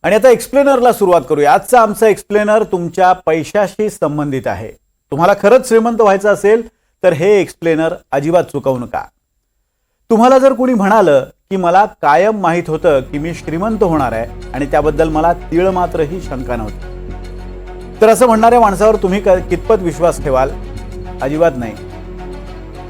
आणि आता एक्सप्लेनरला सुरुवात करूया। आजचा आमचा एक्सप्लेनर तुमच्या पैशाशी संबंधित आहे। तुम्हाला खरंच श्रीमंत व्हायचं असेल तर हे एक्सप्लेनर अजिबात चुकवू नका। तुम्हाला जर कोणी म्हणालं की मला कायम माहित होतं की मी श्रीमंत होणार आहे आणि त्याबद्दल मला तीळ मात्रही शंका नव्हती, तर असं म्हणणाऱ्या माणसावर तुम्ही कितपत विश्वास ठेवाल? अजिबात नाही।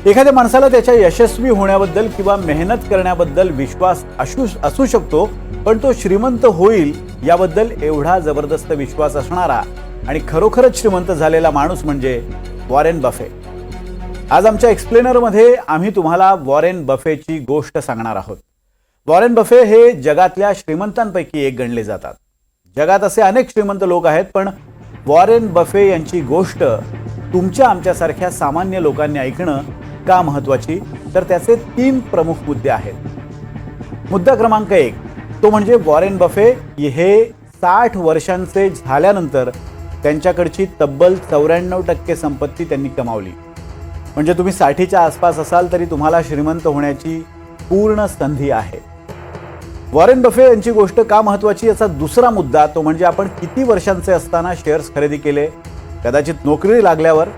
एखाद्या माणसाला त्याच्या यशस्वी होण्याबद्दल किंवा मेहनत करण्याबद्दल विश्वास असू शकतो, पण तो श्रीमंत होईल याबद्दल एवढा जबरदस्त विश्वास असणारा आणि खरोखरच श्रीमंत झालेला माणूस म्हणजे वॉरेन बफे। आज आमच्या एक्सप्लेनर मध्ये आम्ही तुम्हाला वॉरेन बफेची गोष्ट सांगणार आहोत। वॉरेन बफे हे जगातल्या श्रीमंतांपैकी एक गणले जातात। जगात असे अनेक श्रीमंत लोक आहेत, पण वॉरेन बफे यांची गोष्ट तुमच्या आमच्यासारख्या सामान्य लोकांनी ऐकणं का महत्वाची, तर त्याचे 3 प्रमुख मुद्दे आहेत। मुद्दा क्रमांक 1 तो म्हणजे वॉरेन बफे हे 60 वर्षांचे झाल्यानंतर त्यांच्याकडची तब्बल 94% संपत्ती त्यांनी कमावली। म्हणजे तुम्ही 60च्या आसपास असाल तरी तुम्हाला श्रीमंत होण्याची पूर्ण संधी आहे। वॉरेन बफे यांची गोष्ट का महत्वाची याचा दुसरा मुद्दा तो म्हणजे आपण किती वर्षांचे असताना शेअर्स खरेदी केले, कदाचित नोकरी लागल्यावर।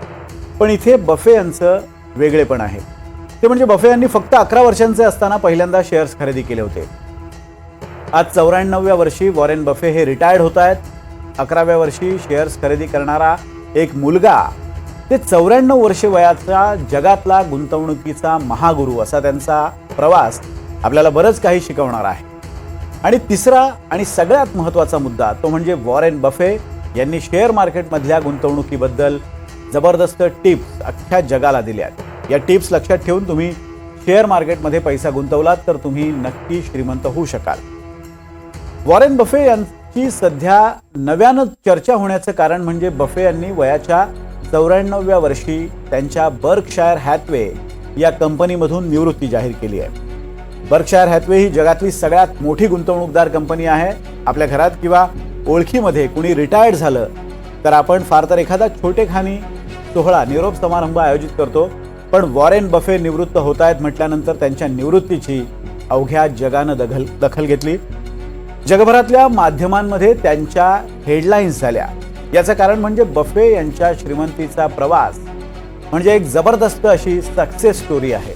पण इथे बफे यांचं वेगळेपण आहे, ते म्हणजे बफे यांनी फक्त 11 वर्षांचे असताना पहिल्यांदा शेअर्स खरेदी केले होते। आज 94व्या वर्षी वॉरेन बफे हे रिटायर्ड होत आहेत। 11व्या वर्षी शेअर्स खरेदी करणारा एक मुलगा ते 94 वर्षे वयाचा जगातला गुंतवणुकीचा महागुरू असा त्यांचा प्रवास आपल्याला बरंच काही शिकवणार आहे। आणि तिसरा आणि सगळ्यात महत्त्वाचा मुद्दा तो म्हणजे वॉरेन बफे यांनी शेअर मार्केटमधल्या गुंतवणुकीबद्दल जबरदस्त टिप्स अख्ख्या जगाला दिल्यात। या टिप्स लक्षात ठेवून तुम्ही शेअर मार्केटमध्ये पैसा गुंतवलात तर तुम्ही नक्की श्रीमंत होऊ शकाल। वॉरेन बफे यांची सध्या नव्यानं चर्चा होण्याचं कारण म्हणजे बफे यांनी वयाच्या 94व्या वर्षी त्यांच्या बर्कशायर हॅथवे या कंपनीमधून निवृत्ती जाहीर केली आहे। बर्कशायर हॅथवे ही जगातली सगळ्यात मोठी गुंतवणूकदार कंपनी आहे। आपल्या घरात किंवा ओळखीमध्ये कुणी रिटायर्ड झालं तर आपण फार तर एखादा छोटेखानी सोहळा निरोप समारंभ आयोजित करतो, पण वॉरेन बफे निवृत्त होत आहेत म्हटल्यानंतर त्यांच्या निवृत्तीची अवघ्या जगानं दखल घेतली। जगभरातल्या माध्यमांमध्ये त्यांच्या हेडलाईन्स झाल्या। याचं कारण म्हणजे बफे यांच्या श्रीमंतीचा प्रवास म्हणजे एक जबरदस्त अशी सक्सेस स्टोरी आहे।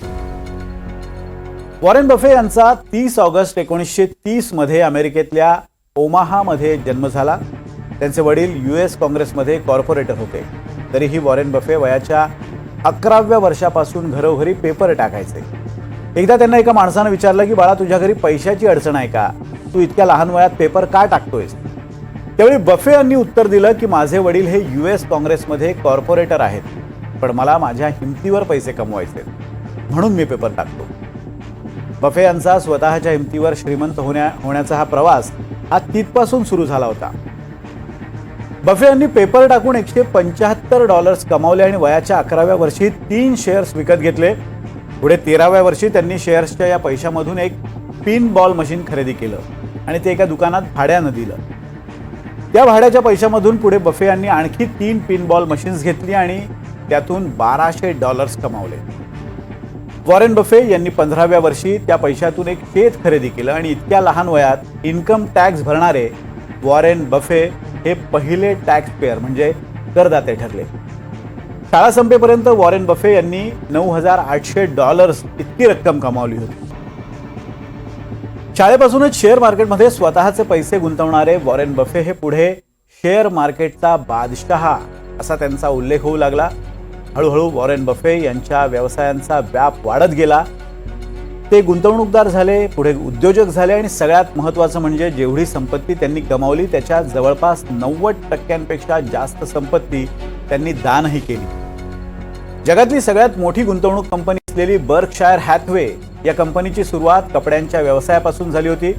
वॉरेन बफे यांचा 30 ऑगस्ट 1930 मध्ये अमेरिकेतल्या ओमाहामध्ये जन्म झाला। त्यांचे वडील US काँग्रेसमध्ये कॉर्पोरेटर होते। तरीही वॉरेन बफे वयाच्या 11व्या वर्षापासून घरोघरी पेपर टाकायचे। एकदा त्यांना एका माणसानं विचारलं की बाळा, तुझ्या घरी पैशाची अडचण आहे का? तू इतक्या लहान वयात पेपर का टाकतोयस? त्यावेळी बफे यांनी उत्तर दिलं की माझे वडील हे US काँग्रेसमध्ये कॉर्पोरेटर आहेत, पण मला माझ्या हिमतीवर पैसे कमवायचे म्हणून मी पेपर टाकतो। बफे यांचा स्वतःच्या हिमतीवर श्रीमंत होण्याचा हा प्रवास हा तिथपासून सुरू झाला होता। बफे यांनी पेपर टाकून $175 कमावले आणि वयाच्या 11व्या वर्षी 3 शेअर्स विकत घेतले। पुढे 13व्या वर्षी त्यांनी शेअर्सच्या या पैशामधून एक पिन बॉल मशीन खरेदी केलं आणि ते एका दुकानात भाड्यानं दिलं। त्या भाड्याच्या पैशामधून पुढे बफे यांनी आणखी 3 पिन बॉल मशीन्स घेतली आणि त्यातून $1200 कमावले। वॉरेन बफे यांनी 15व्या वर्षी त्या पैशातून एक शेत खरेदी केलं आणि इतक्या लहान वयात इन्कम टॅक्स भरणारे वॉरेन बफे हे पहिले टॅक्स पेयर म्हणजे करदाते ठरले। शाळा संपेपर्यंत वॉरेन बफे यांनी $9800 इतकी रक्कम कमावली होती। शाळेपासूनच शेअर मार्केटमध्ये स्वतःचे पैसे गुंतवणारे वॉरेन बफे हे पुढे शेअर मार्केटचा बादशहा असा त्यांचा उल्लेख होऊ लागला। हळूहळू वॉरेन बफे यांच्या व्यवसायांचा व्याप वाढत गेला। ते गुंतवणूकदार झाले, पुढे उद्योजक झाले आणि सगळ्यात महत्त्वाचं म्हणजे जेवढी संपत्ती त्यांनी कमावली त्याच्या जवळपास 90% जास्त संपत्ती त्यांनी दानही केली। जगातली सगळ्यात मोठी गुंतवणूक कंपनी असलेली बर्कशायर हॅथवे या कंपनीची सुरुवात कपड्यांच्या व्यवसायापासून झाली होती।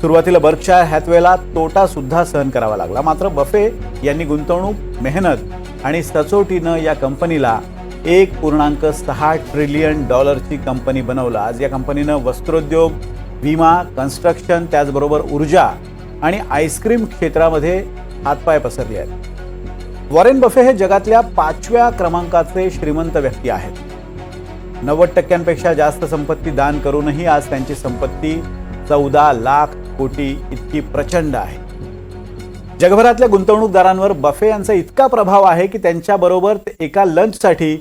सुरुवातीला बर्कशायर हॅथवेला तोटा सुद्धा सहन करावा लागला, मात्र बफे यांनी गुंतवणूक, मेहनत आणि सचोटीनं या कंपनीला $1.6 ट्रिलियन ची कंपनी बनवलं। आज या कंपनीनं वस्त्रोद्योग, विमा, कन्स्ट्रक्शन, त्याचबरोबर ऊर्जा आणि आईस्क्रीम क्षेत्रामध्ये हातपाय पसरले आहेत। वॉरेन बफे हे जगातल्या 5व्या क्रमांकाचे श्रीमंत व्यक्ती आहेत। 90% जास्त संपत्ती दान करूनही आज त्यांची संपत्ती 14 लाख कोटी इतकी प्रचंड आहे. जगभरातल्या गुंतवणूकदारांवर बफे यांचा इतका प्रभाव आहे की त्यांच्याबरोबर एका लंचसाठी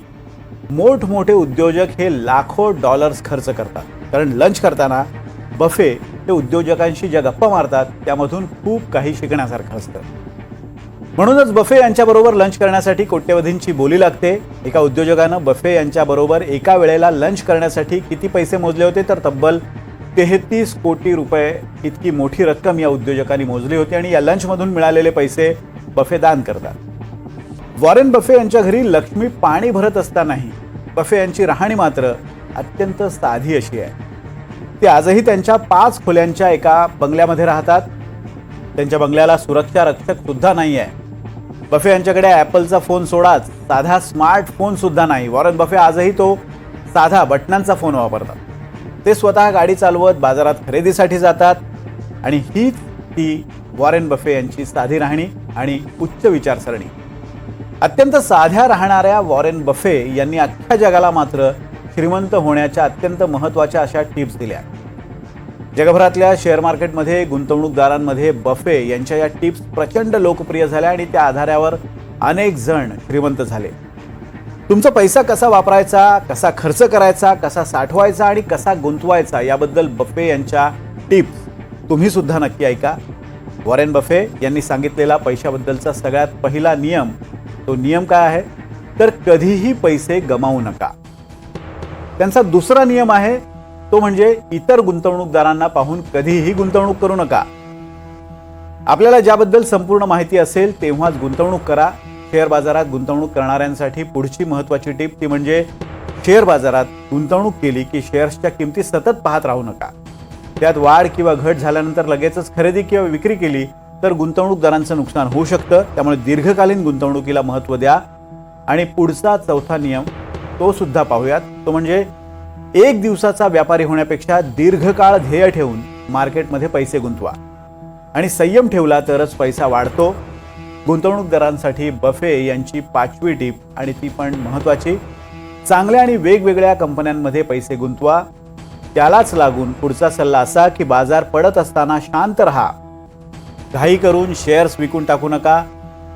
मोठमोठे उद्योजक हे लाखो डॉलर्स खर्च करतात. कारण लंच करताना बफे हे उद्योजकांशी ज्या गप्पा मारतात त्यामधून खूप काही शिकण्यासारखं असतं. म्हणूनच बफे यांच्याबरोबर लंच करण्यासाठी कोट्यवधींची बोली लागते. एका उद्योजकानं बफे यांच्याबरोबर एका वेळेला लंच करण्यासाठी किती पैसे मोजले होते तर तब्बल 33 कोटी रुपये इतकी मोठी रक्कम या उद्योजकांनी मोजली होती आणि या लंचमधून मिळालेले पैसे बफे दान करतात. वॉरेन बफे यांच्या घरी लक्ष्मी पाणी भरत असतानाही बफे यांची राहणी मात्र अत्यंत साधी अशी आहे. ते आजही त्यांच्या 5 खोल्यांच्या एका बंगल्यामध्ये राहतात. त्यांच्या बंगल्याला सुरक्षा रक्षक सुद्धा नाही आहे. बफे यांच्याकडे ॲपलचा फोन सोडाच साधा स्मार्टफोन सुद्धा नाही. वॉरेन बफे आजही तो साधा बटनांचा फोन वापरतात. ते स्वतः गाडी चालवत बाजारात खरेदीसाठी जातात आणि हीच ती वॉरेन बफे यांची साधी राहणी आणि उच्च विचारसरणी. अत्यंत साध्या राहणाऱ्या वॉरेन बफे यांनी अख्ख्या जगाला मात्र श्रीमंत होण्याच्या अत्यंत महत्त्वाच्या अशा टिप्स दिल्या. जगभरातल्या शेअर मार्केटमध्ये गुंतवणूकदारांमध्ये बफे यांच्या या टिप्स प्रचंड लोकप्रिय झाल्या आणि त्या आधारावर अनेक जण श्रीमंत झाले. तुमचा पैसा कसा वापरायचा, कसा खर्च करायचा, कसा साठवायचा आणि कसा गुंतवायचा याबद्दल बफे यांच्या टिप्स तुम्ही सुद्धा नक्की ऐका. वॉरेन बफे यांनी सांगितलेला पैशाबद्दलचा सगळ्यात पहिला नियम, तो नियम काय आहे तर कधीही पैसे गमावू नका. त्यांचा दुसरा नियम आहे तो म्हणजे इतर गुंतवणूकदारांना पाहून कधीही गुंतवणूक करू नका. आपल्याला ज्याबद्दल संपूर्ण माहिती असेल तेव्हाच गुंतवणूक करा. शेअर बाजारात गुंतवणूक करणाऱ्यांसाठी पुढची महत्त्वाची टीप ती म्हणजे शेअर बाजारात गुंतवणूक केली की शेअर्सच्या किमती सतत पाहत राहू नका. त्यात वाढ किंवा घट झाल्यानंतर लगेचच खरेदी किंवा विक्री केली तर गुंतवणूकदारांचं नुकसान होऊ शकतं. त्यामुळे दीर्घकालीन गुंतवणुकीला महत्त्व द्या. आणि पुढचा चौथा नियम तो सुद्धा पाहूयात. तो म्हणजे एक दिवसाचा व्यापारी होण्यापेक्षा दीर्घकाळ ध्येय ठेवून मार्केटमध्ये पैसे गुंतवा आणि संयम ठेवला तरच पैसा वाढतो. गुंतवणूकदारांसाठी बफे यांची 5वी टीप आणि ती पण महत्त्वाची, चांगल्या आणि वेगवेगळ्या कंपन्यांमध्ये पैसे गुंतवा. त्यालाच लागून पुढचा सल्ला असा की बाजार पडत असताना शांत राहा. घाई करून शेअर्स विकून टाकू नका.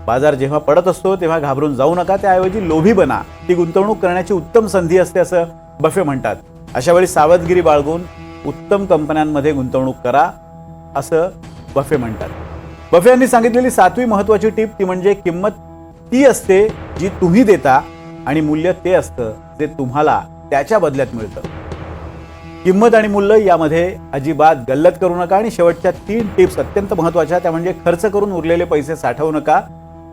बाजार जेव्हा पडत असतो तेव्हा घाबरून जाऊ नका. त्याऐवजी लोभी बना. ती गुंतवणूक करण्याची उत्तम संधी असते असं बफे म्हणतात. अशा वेळी सावधगिरी बाळगून उत्तम कंपन्यांमध्ये गुंतवणूक करा असं बफे म्हणतात. बफे यांनी सांगितलेली 7वी महत्त्वाची टीप ती म्हणजे किंमत ती असते जी तुम्ही देता आणि मूल्य ते असतं जे तुम्हाला त्याच्या बदल्यात मिळतं. किंमत आणि मूल्य यामध्ये अजिबात गल्लत करू नका. आणि शेवटच्या 3 टिप्स अत्यंत महत्त्वाच्या, त्या म्हणजे खर्च करून उरलेले पैसे साठवू नका,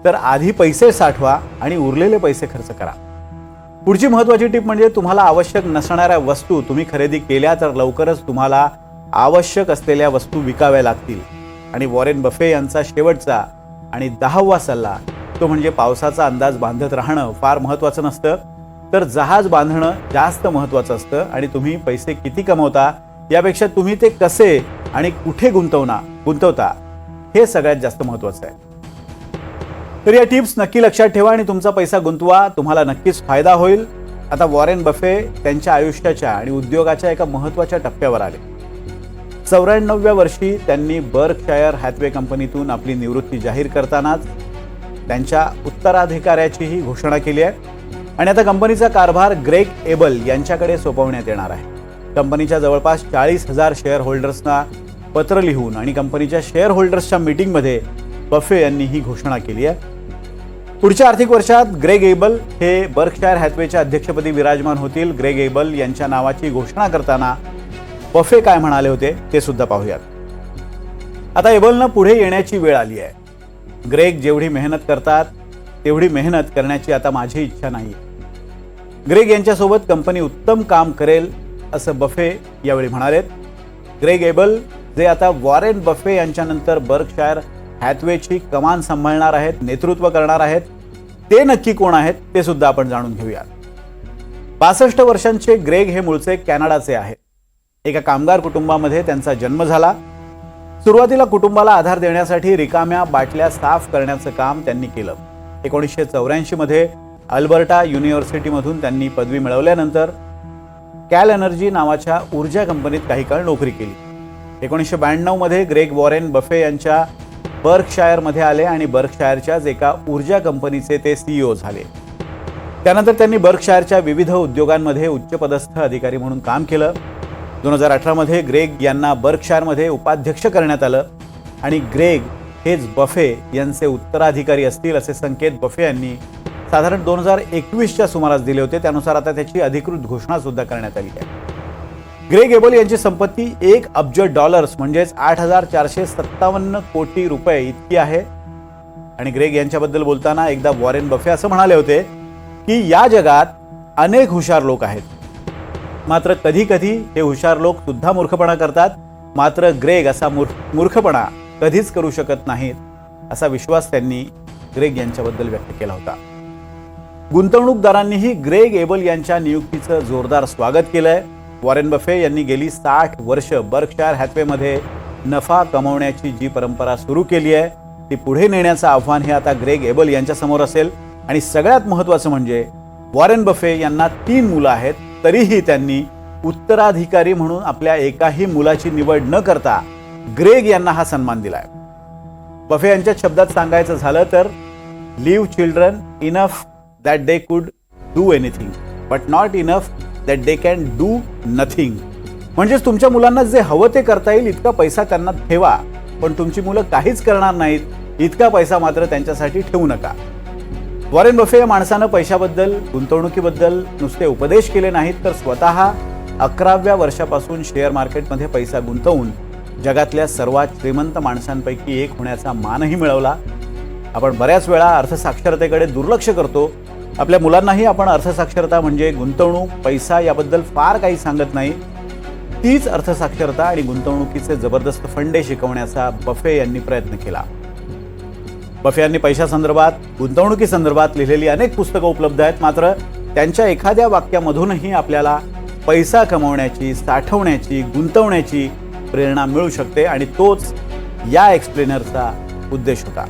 तर आधी पैसे साठवा आणि उरलेले पैसे खर्च करा. पुढची महत्त्वाची टीप म्हणजे तुम्हाला आवश्यक नसणाऱ्या वस्तू तुम्ही खरेदी केल्या तर लवकरच तुम्हाला आवश्यक असलेल्या वस्तू विकाव्या लागतील. आणि वॉरेन बफे यांचा शेवटचा आणि 10वा सल्ला तो म्हणजे पावसाचा अंदाज बांधत राहणं फार महत्त्वाचं नसतं, तर जहाज बांधणं जास्त महत्त्वाचं असतं. आणि तुम्ही पैसे किती कमवता यापेक्षा तुम्ही ते कसे आणि कुठे गुंतवता हे सगळ्यात जास्त महत्त्वाचं आहे. तर या टिप्स नक्की लक्षात ठेवा आणि तुमचा पैसा गुंतवा. तुम्हाला नक्कीच फायदा होईल. आता वॉरेन बफे त्यांच्या आयुष्याच्या आणि उद्योगाच्या एका महत्त्वाच्या टप्प्यावर आले. 94व्या वर्षी त्यांनी बर्कशायर हॅथवे कंपनीतून आपली निवृत्ती जाहीर करतानाच त्यांच्या उत्तराधिकाऱ्याचीही घोषणा केली आहे. आणि आता कंपनीचा कारभार ग्रेग एबल यांच्याकडे सोपवण्यात येणार आहे. कंपनीच्या जवळपास 40,000 शेअर होल्डर्सना पत्र लिहून आणि कंपनीच्या शेअर होल्डर्सच्या मीटिंगमध्ये बफे यांनी ही घोषणा केली आहे. पुढच्या आर्थिक वर्षात ग्रेग एबल हे बर्कशायर हॅथवेच्या अध्यक्षपदी विराजमान होतील. ग्रेग एबल यांच्या नावाची घोषणा करताना बफे काय म्हणाले होते ते सुद्धा पाहूयात. आता एबलनं पुढे येण्याची वेळ आली आहे. ग्रेग जेवढी मेहनत करतात तेवढी मेहनत करण्याची आता माझी इच्छा नाही. ग्रेग यांच्यासोबत कंपनी उत्तम काम करेल असं बफे यावेळी म्हणालेत. ग्रेग एबल जे आता वॉरेन बफे यांच्यानंतर बर्कशायर हॅथवेची कमान सांभाळणार आहेत, नेतृत्व करणार आहेत, ते नक्की कोण आहेत ते सुद्धा आपण जाणून घेऊया. 62 वर्षांचे ग्रेग हे मूळचे कॅनडाचे आहेत. एका कामगार कुटुंबामध्ये त्यांचा जन्म झाला. सुरुवातीला कुटुंबाला आधार देण्यासाठी रिकाम्या बाटल्या साफ करण्याचं काम त्यांनी केलं. 1984 मध्ये अल्बर्टा युनिव्हर्सिटीमधून त्यांनी पदवी मिळवल्यानंतर कॅल एनर्जी नावाच्या ऊर्जा कंपनीत काही काळ नोकरी केली. 1992 मध्ये ग्रेग वॉरेन बफे यांच्या बर्कशायरमध्ये आले आणि बर्कशायरच्याच एका ऊर्जा कंपनीचे ते CEO झाले. त्यानंतर त्यांनी बर्कशायरच्या विविध उद्योगांमध्ये उच्चपदस्थ अधिकारी म्हणून काम केलं. 2018 मध्ये ग्रेग यांना बर्कशायरमध्ये उपाध्यक्ष करण्यात आलं आणि ग्रेग हेच बफे यांचे उत्तराधिकारी असतील असे संकेत बफे यांनी साधारण 2021च्या सुमारास दिले होते. त्यानुसार आता त्याची अधिकृत घोषणा सुद्धा करण्यात आली आहे. ग्रेग एबल यांची संपत्ती $1 अब्ज म्हणजेच 8,457 कोटी रुपये इतकी आहे. आणि ग्रेग यांच्याबद्दल बोलताना एकदा वॉरेन बफे असं म्हणाले होते की या जगात अनेक हुशार लोक आहेत, मात्र कधी कधी हे हुशार लोक सुद्धा मूर्खपणा करतात. मात्र ग्रेग असा मूर्खपणा कधीच करू शकत नाहीत असा विश्वास त्यांनी ग्रेग यांच्याबद्दल व्यक्त केला होता. गुंतवणूकदारांनीही ग्रेग एबल यांच्या नियुक्तीचं जोरदार स्वागत केलंय. वॉरेन बफे यांनी गेली 60 वर्ष बर्कशायर हॅथवेमध्ये नफा कमवण्याची जी परंपरा सुरू केली आहे ती पुढे नेण्याचं आव्हान हे आता ग्रेग एबल यांच्या समोर असेल. आणि सगळ्यात महत्त्वाचं म्हणजे वॉरेन बफे यांना 3 मुलं आहेत, तरीही त्यांनी उत्तराधिकारी म्हणून आपल्या एकाही मुलाची निवड न करता ग्रेग यांना हा सन्मान दिलाय. बफे यांच्या शब्दात सांगायचं झालं तर live children enough that they could do anything but not enough that they can do nothing. म्हणजेच तुमच्या मुलांना जे हवं ते करता येईल इतका पैसा त्यांना ठेवा, पण तुमची मुलं काहीच करणार नाहीत इतका पैसा मात्र त्यांच्यासाठी ठेवू नका. वॉरेन बफे या माणसानं पैशाबद्दल, गुंतवणुकीबद्दल नुसते उपदेश केले नाहीत तर स्वतः 11व्या वर्षापासून शेअर मार्केटमध्ये पैसा गुंतवून जगातल्या सर्वात श्रीमंत माणसांपैकी एक होण्याचा मानही मिळवला. आपण बऱ्याच वेळा अर्थसाक्षरतेकडे दुर्लक्ष करतो. आपल्या मुलांनाही आपण अर्थसाक्षरता म्हणजे गुंतवणूक, पैसा याबद्दल फार काही सांगत नाही. तीच अर्थसाक्षरता आणि गुंतवणुकीचे जबरदस्त फंडे शिकवण्याचा बफे यांनी प्रयत्न केला. बफे यांनी पैशासंदर्भात, गुंतवणुकीसंदर्भात लिहिलेली अनेक पुस्तकं उपलब्ध आहेत. मात्र त्यांच्या एखाद्या वाक्यामधूनही आपल्याला पैसा कमवण्याची, साठवण्याची, गुंतवण्याची प्रेरणा मिळू शकते आणि तोच या एक्सप्लेनरचा उद्देश होता.